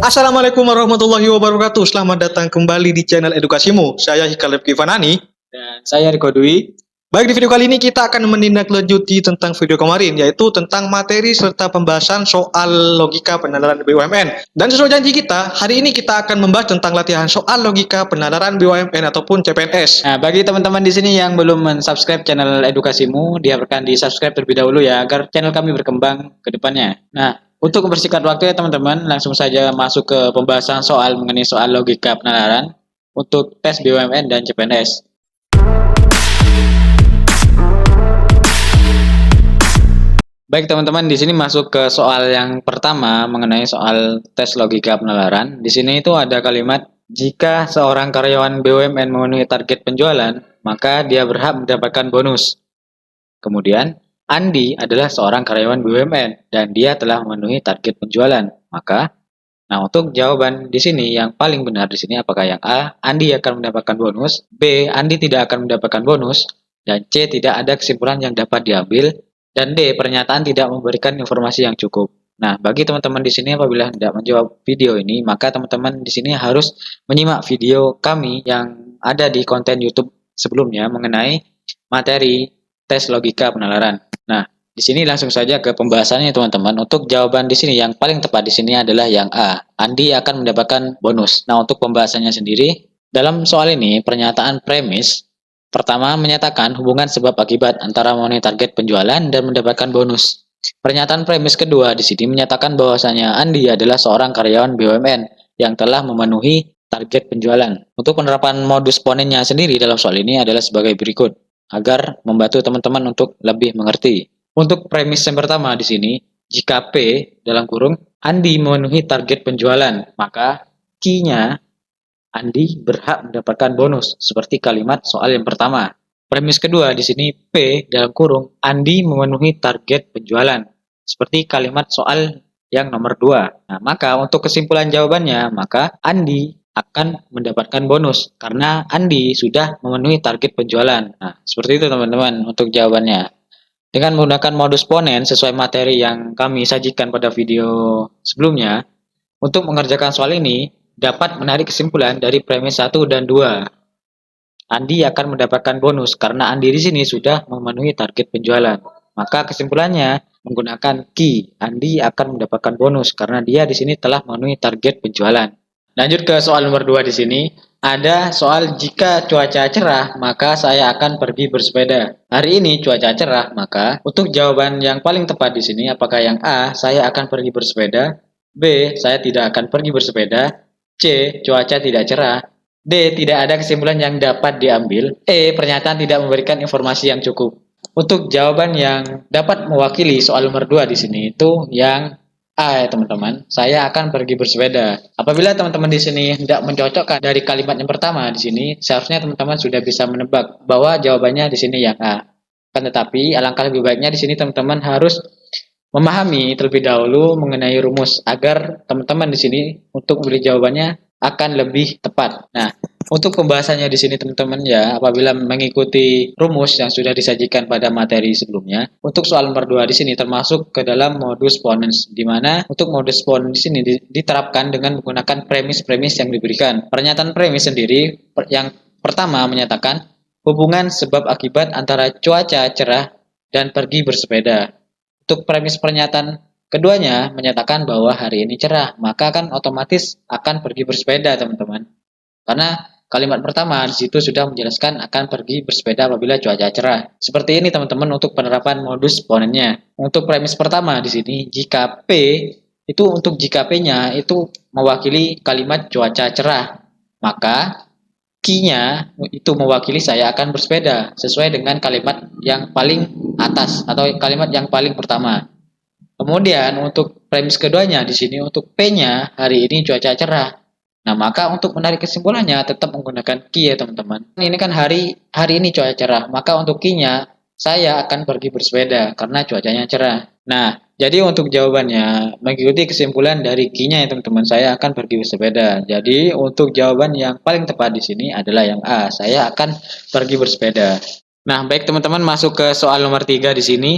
Assalamualaikum warahmatullahi wabarakatuh. Selamat datang kembali di channel Edukasimu. Saya Hikal Rifki Fanani. Dan saya Riko Dwi. Baik, di video kali ini kita akan menindaklanjuti tentang video kemarin, yaitu tentang materi serta pembahasan soal logika penalaran BUMN. Dan sesuai janji kita, hari ini kita akan membahas tentang latihan soal logika penalaran BUMN ataupun CPNS. Nah, bagi teman-teman di sini yang belum mensubscribe channel Edukasimu, diharapkan di-subscribe terlebih dahulu ya, agar channel kami berkembang ke depannya. Nah, untuk mempersingkat waktu ya teman-teman, langsung saja masuk ke pembahasan soal mengenai soal logika penalaran untuk tes BUMN dan CPNS. Baik teman-teman, di sini masuk ke soal yang pertama mengenai soal tes logika penalaran. Di sini itu ada kalimat, jika seorang karyawan BUMN memenuhi target penjualan, maka dia berhak mendapatkan bonus. Kemudian, Andi adalah seorang karyawan BUMN dan dia telah memenuhi target penjualan. Maka, untuk jawaban di sini yang paling benar di sini apakah yang A, Andi akan mendapatkan bonus, B, Andi tidak akan mendapatkan bonus, dan C, tidak ada kesimpulan yang dapat diambil, dan D, pernyataan tidak memberikan informasi yang cukup. Nah, bagi teman-teman di sini apabila tidak menjawab video ini, maka teman-teman di sini harus menyimak video kami yang ada di konten YouTube sebelumnya mengenai materi tes logika penalaran. Nah, di sini langsung saja ke pembahasannya teman-teman. Untuk jawaban di sini yang paling tepat di sini adalah yang A. Andi akan mendapatkan bonus. Nah, untuk pembahasannya sendiri, dalam soal ini pernyataan premis pertama menyatakan hubungan sebab akibat antara memenuhi target penjualan dan mendapatkan bonus. Pernyataan premis kedua di sini menyatakan bahwasanya Andi adalah seorang karyawan BUMN yang telah memenuhi target penjualan. Untuk penerapan modus ponennya sendiri dalam soal ini adalah sebagai berikut, agar membantu teman-teman untuk lebih mengerti. Untuk premis yang pertama di sini, jika P dalam kurung Andi memenuhi target penjualan, maka Q-nya Andi berhak mendapatkan bonus, seperti kalimat soal yang pertama. Premis kedua di sini P dalam kurung Andi memenuhi target penjualan, seperti kalimat soal yang nomor 2. Nah, maka untuk kesimpulan jawabannya, maka Andi akan mendapatkan bonus karena Andi sudah memenuhi target penjualan. Nah, seperti itu teman-teman untuk jawabannya. Dengan menggunakan modus ponen sesuai materi yang kami sajikan pada video sebelumnya, untuk mengerjakan soal ini dapat menarik kesimpulan dari premis 1 dan 2. Andi akan mendapatkan bonus karena Andi di sini sudah memenuhi target penjualan. Maka kesimpulannya menggunakan Q, Andi akan mendapatkan bonus karena dia di sini telah memenuhi target penjualan. Lanjut ke soal nomor 2 di sini. Ada soal jika cuaca cerah, maka saya akan pergi bersepeda. Hari ini cuaca cerah, maka untuk jawaban yang paling tepat di sini apakah yang A, saya akan pergi bersepeda, B, saya tidak akan pergi bersepeda, C, cuaca tidak cerah, D, tidak ada kesimpulan yang dapat diambil, E, pernyataan tidak memberikan informasi yang cukup. Untuk jawaban yang dapat mewakili soal nomor 2 di sini itu yang A ya teman-teman, saya akan pergi bersepeda. Apabila teman-teman di sini tidak mencocokkan dari kalimat yang pertama di sini, seharusnya teman-teman sudah bisa menebak bahwa jawabannya di sini yang A. Kan tetapi alangkah lebih baiknya di sini teman-teman harus memahami terlebih dahulu mengenai rumus agar teman-teman di sini untuk memberi jawabannya akan lebih tepat. Nah, untuk pembahasannya di sini teman-teman ya, apabila mengikuti rumus yang sudah disajikan pada materi sebelumnya, untuk soal nomor 2 di sini termasuk ke dalam modus ponens, di mana untuk modus ponens di sini diterapkan dengan menggunakan premis-premis yang diberikan. Pernyataan premis sendiri yang pertama menyatakan hubungan sebab akibat antara cuaca cerah dan pergi bersepeda. Untuk premis pernyataan keduanya menyatakan bahwa hari ini cerah, maka kan otomatis akan pergi bersepeda teman-teman. Karena kalimat pertama di situ sudah menjelaskan akan pergi bersepeda apabila cuaca cerah. Seperti ini teman-teman untuk penerapan modus ponennya. Untuk premis pertama di sini jika P itu untuk jika P-nya itu mewakili kalimat cuaca cerah, maka Q-nya itu mewakili saya akan bersepeda sesuai dengan kalimat yang paling atas atau kalimat yang paling pertama. Kemudian untuk premis keduanya di sini untuk P-nya hari ini cuaca cerah. Nah, maka untuk menarik kesimpulannya tetap menggunakan Q ya teman-teman. Ini kan hari ini cuaca cerah, maka untuk Q-nya saya akan pergi bersepeda karena cuacanya cerah. Nah, jadi untuk jawabannya mengikuti kesimpulan dari Q-nya ya teman-teman, saya akan pergi bersepeda. Jadi untuk jawaban yang paling tepat di sini adalah yang A, saya akan pergi bersepeda. Nah, baik teman-teman, masuk ke soal nomor 3 di sini.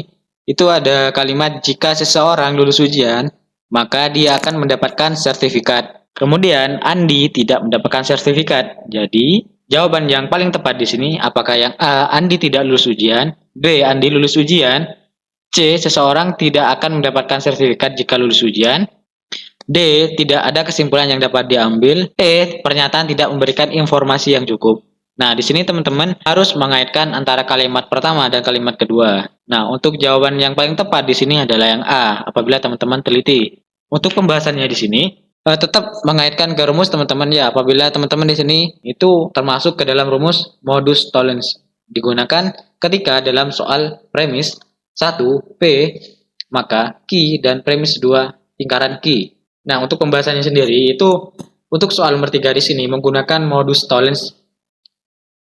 Itu ada kalimat jika seseorang lulus ujian, maka dia akan mendapatkan sertifikat. Kemudian Andi tidak mendapatkan sertifikat. Jadi jawaban yang paling tepat di sini apakah yang A, Andi tidak lulus ujian, B, Andi lulus ujian, C, seseorang tidak akan mendapatkan sertifikat jika lulus ujian, D, tidak ada kesimpulan yang dapat diambil, E, pernyataan tidak memberikan informasi yang cukup. Nah, di sini teman-teman harus mengaitkan antara kalimat pertama dan kalimat kedua. Nah, untuk jawaban yang paling tepat di sini adalah yang A, apabila teman-teman teliti. Untuk pembahasannya di sini, tetap mengaitkan ke rumus teman-teman ya. Apabila teman-teman di sini itu termasuk ke dalam rumus modus tollens digunakan ketika dalam soal premis 1 P maka Q dan premis 2 lingkaran Q. Nah, untuk pembahasannya sendiri itu untuk soal nomor 3 di sini menggunakan modus tollens.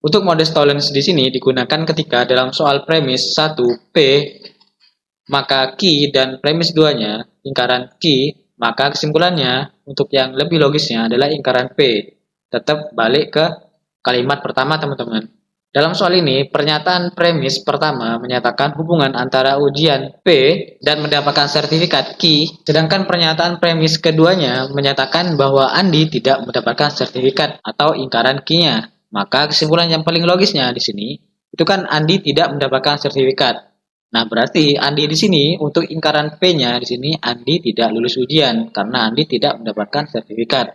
Untuk modus tollens di sini digunakan ketika dalam soal premis 1 P maka Q dan premis 2-nya lingkaran Q, maka kesimpulannya untuk yang lebih logisnya adalah lingkaran P. Tetap balik ke kalimat pertama teman-teman. Dalam soal ini, pernyataan premis pertama menyatakan hubungan antara ujian P dan mendapatkan sertifikat Q, sedangkan pernyataan premis keduanya menyatakan bahwa Andi tidak mendapatkan sertifikat atau ingkaran Q-nya. Maka kesimpulan yang paling logisnya di sini, itu kan Andi tidak mendapatkan sertifikat. Nah, berarti Andi di sini untuk ingkaran P-nya di sini Andi tidak lulus ujian karena Andi tidak mendapatkan sertifikat.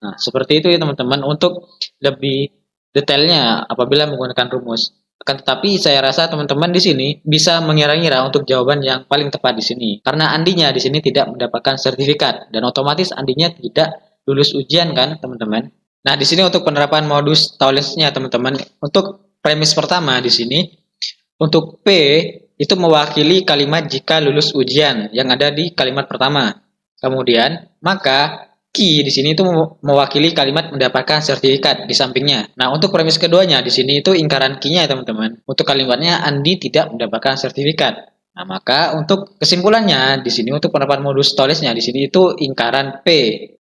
Nah, seperti itu ya teman-teman untuk lebih detailnya apabila menggunakan rumus. Akan tetapi saya rasa teman-teman di sini bisa mengira-ngira untuk jawaban yang paling tepat di sini. Karena Andinya di sini tidak mendapatkan sertifikat dan otomatis Andinya tidak lulus ujian kan, teman-teman. Nah, di sini untuk penerapan modus tollensnya teman-teman. Untuk premis pertama di sini untuk P itu mewakili kalimat jika lulus ujian yang ada di kalimat pertama. Kemudian, maka Q di sini itu mewakili kalimat mendapatkan sertifikat di sampingnya. Nah, untuk premis keduanya di sini itu ingkaran Q-nya ya teman-teman. Untuk kalimatnya Andi tidak mendapatkan sertifikat. Nah, maka untuk kesimpulannya di sini untuk penerapan modus tollensnya di sini itu ingkaran P.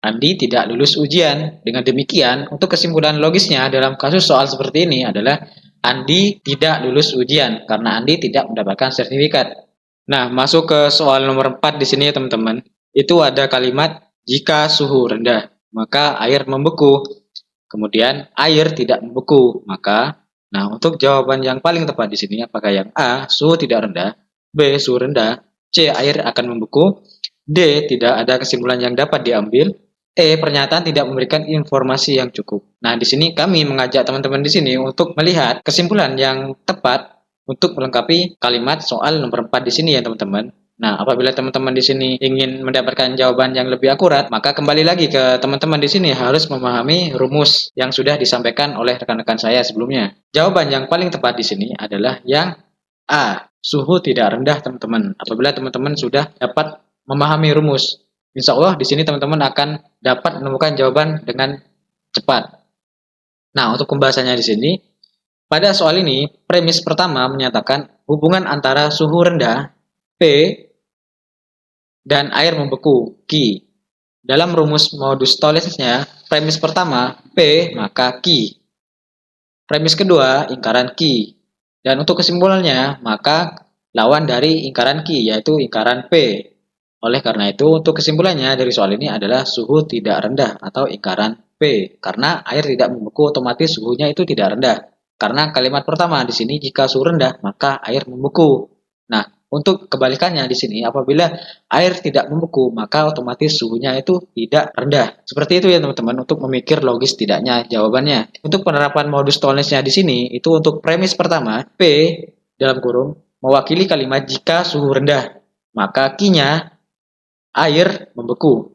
Andi tidak lulus ujian. Dengan demikian, untuk kesimpulan logisnya dalam kasus soal seperti ini adalah Andi tidak lulus ujian karena Andi tidak mendapatkan sertifikat. Nah, masuk ke soal nomor 4 di sini ya teman-teman. Itu ada kalimat jika suhu rendah, maka air membeku. Kemudian air tidak membeku, maka nah untuk jawaban yang paling tepat di sini apakah yang A suhu tidak rendah, B suhu rendah, C air akan membeku, D tidak ada kesimpulan yang dapat diambil, E pernyataan tidak memberikan informasi yang cukup. Nah, di sini kami mengajak teman-teman di sini untuk melihat kesimpulan yang tepat untuk melengkapi kalimat soal nomor 4 di sini ya teman-teman. Nah, apabila teman-teman di sini ingin mendapatkan jawaban yang lebih akurat, maka kembali lagi ke teman-teman di sini harus memahami rumus yang sudah disampaikan oleh rekan-rekan saya sebelumnya. Jawaban yang paling tepat di sini adalah yang A, suhu tidak rendah teman-teman. Apabila teman-teman sudah dapat memahami rumus, insya Allah di sini teman-teman akan dapat menemukan jawaban dengan cepat. Nah, untuk pembahasannya di sini, pada soal ini, premis pertama menyatakan hubungan antara suhu rendah P dan air membeku Q. Dalam rumus modus tollensnya, premis pertama P maka Q. Premis kedua ingkaran Q. Dan untuk kesimpulannya, maka lawan dari ingkaran Q yaitu ingkaran P. Oleh karena itu, untuk kesimpulannya dari soal ini adalah suhu tidak rendah atau ingkaran P. Karena air tidak membeku, otomatis suhunya itu tidak rendah. Karena kalimat pertama di sini jika suhu rendah, maka air membeku. Nah, untuk kebalikannya di sini apabila air tidak membeku, maka otomatis suhunya itu tidak rendah. Seperti itu ya teman-teman untuk memikir logis tidaknya jawabannya. Untuk penerapan modus tollensnya di sini itu untuk premis pertama P dalam kurung mewakili kalimat jika suhu rendah, maka Q-nya air membeku.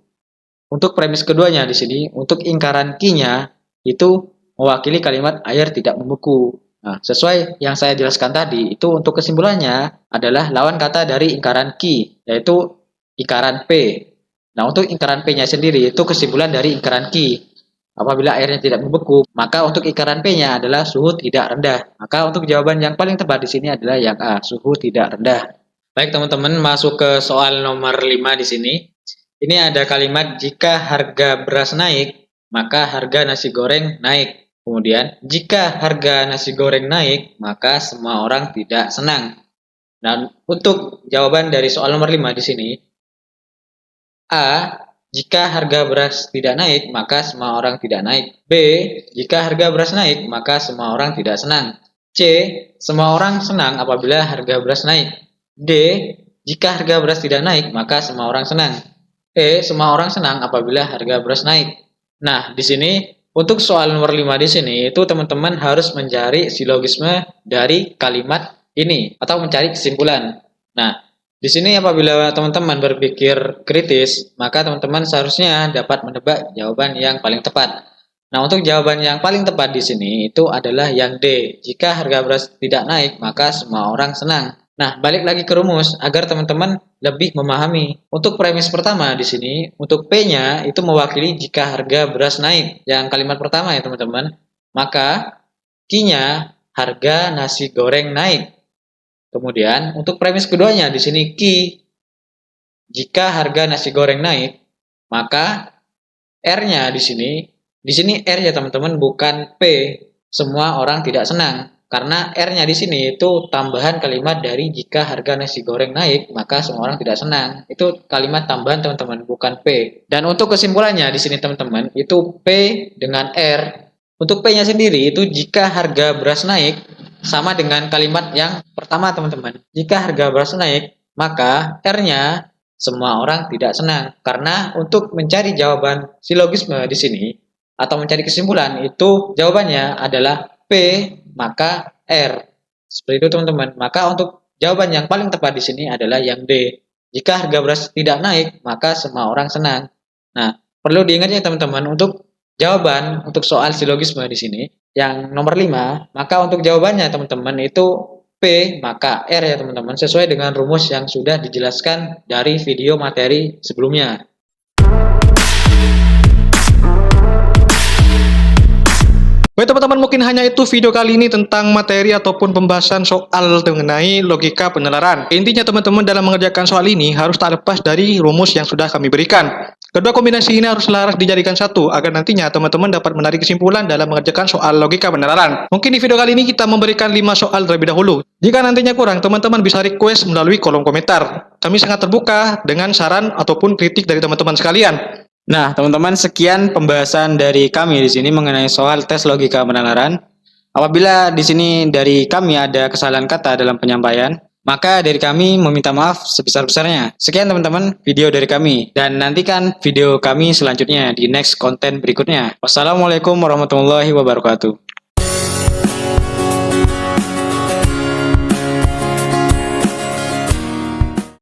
Untuk premis keduanya di sini, untuk ingkaran Q-nya itu mewakili kalimat air tidak membeku. Nah, sesuai yang saya jelaskan tadi, itu untuk kesimpulannya adalah lawan kata dari ingkaran Q, yaitu ingkaran P. Nah, untuk ingkaran P-nya sendiri itu kesimpulan dari ingkaran Q. Apabila airnya tidak membeku, maka untuk ingkaran P-nya adalah suhu tidak rendah. Maka untuk jawaban yang paling tepat di sini adalah yang A, suhu tidak rendah. Baik teman-teman, masuk ke soal nomor 5 di sini. Ini ada kalimat jika harga beras naik, maka harga nasi goreng naik. Kemudian, jika harga nasi goreng naik, maka semua orang tidak senang. Dan untuk jawaban dari soal nomor 5 di sini, A, jika harga beras tidak naik, maka semua orang tidak naik. B. Jika harga beras naik, maka semua orang tidak senang. C. Semua orang senang apabila harga beras naik. D. Jika harga beras tidak naik, maka semua orang senang. E. Semua orang senang apabila harga beras naik. Nah, di sini untuk soal nomor 5 di sini itu teman-teman harus mencari silogisme dari kalimat ini atau mencari kesimpulan. Nah, di sini apabila teman-teman berpikir kritis, maka teman-teman seharusnya dapat menebak jawaban yang paling tepat. Nah, untuk jawaban yang paling tepat di sini itu adalah yang D. Jika harga beras tidak naik, maka semua orang senang. Nah, balik lagi ke rumus agar teman-teman lebih memahami. Untuk premis pertama di sini, untuk P-nya itu mewakili jika harga beras naik. Yang kalimat pertama ya teman-teman. Maka Q-nya harga nasi goreng naik. Kemudian untuk premis keduanya di sini Q, jika harga nasi goreng naik, maka R-nya di sini R ya teman-teman, bukan P. Semua orang tidak senang. Karena R-nya di sini itu tambahan kalimat dari jika harga nasi goreng naik, maka semua orang tidak senang. Itu kalimat tambahan teman-teman, bukan P. Dan untuk kesimpulannya di sini teman-teman, itu P dengan R. Untuk P-nya sendiri itu jika harga beras naik, sama dengan kalimat yang pertama teman-teman. Jika harga beras naik, maka R-nya semua orang tidak senang. Karena untuk mencari jawaban silogisme di sini, atau mencari kesimpulan, itu jawabannya adalah P maka R. Seperti itu teman-teman. Maka untuk jawaban yang paling tepat di sini adalah yang D. Jika harga beras tidak naik, maka semua orang senang. Nah, perlu diingat ya teman-teman, untuk jawaban untuk soal silogisme di sini yang nomor 5, maka untuk jawabannya teman-teman itu P maka R ya teman-teman, sesuai dengan rumus yang sudah dijelaskan dari video materi sebelumnya. Baik teman-teman, mungkin hanya itu video kali ini tentang materi ataupun pembahasan soal mengenai logika penalaran. Intinya teman-teman dalam mengerjakan soal ini harus tak lepas dari rumus yang sudah kami berikan. Kedua kombinasi ini harus selaras dijadikan satu agar nantinya teman-teman dapat menarik kesimpulan dalam mengerjakan soal logika penalaran. Mungkin di video kali ini kita memberikan 5 soal terlebih dahulu. Jika nantinya kurang, teman-teman bisa request melalui kolom komentar. Kami sangat terbuka dengan saran ataupun kritik dari teman-teman sekalian. Nah, teman-teman, sekian pembahasan dari kami di sini mengenai soal tes logika penalaran. Apabila di sini dari kami ada kesalahan kata dalam penyampaian, maka dari kami meminta maaf sebesar-besarnya. Sekian teman-teman video dari kami, dan nantikan video kami selanjutnya di next konten berikutnya. Wassalamualaikum warahmatullahi wabarakatuh.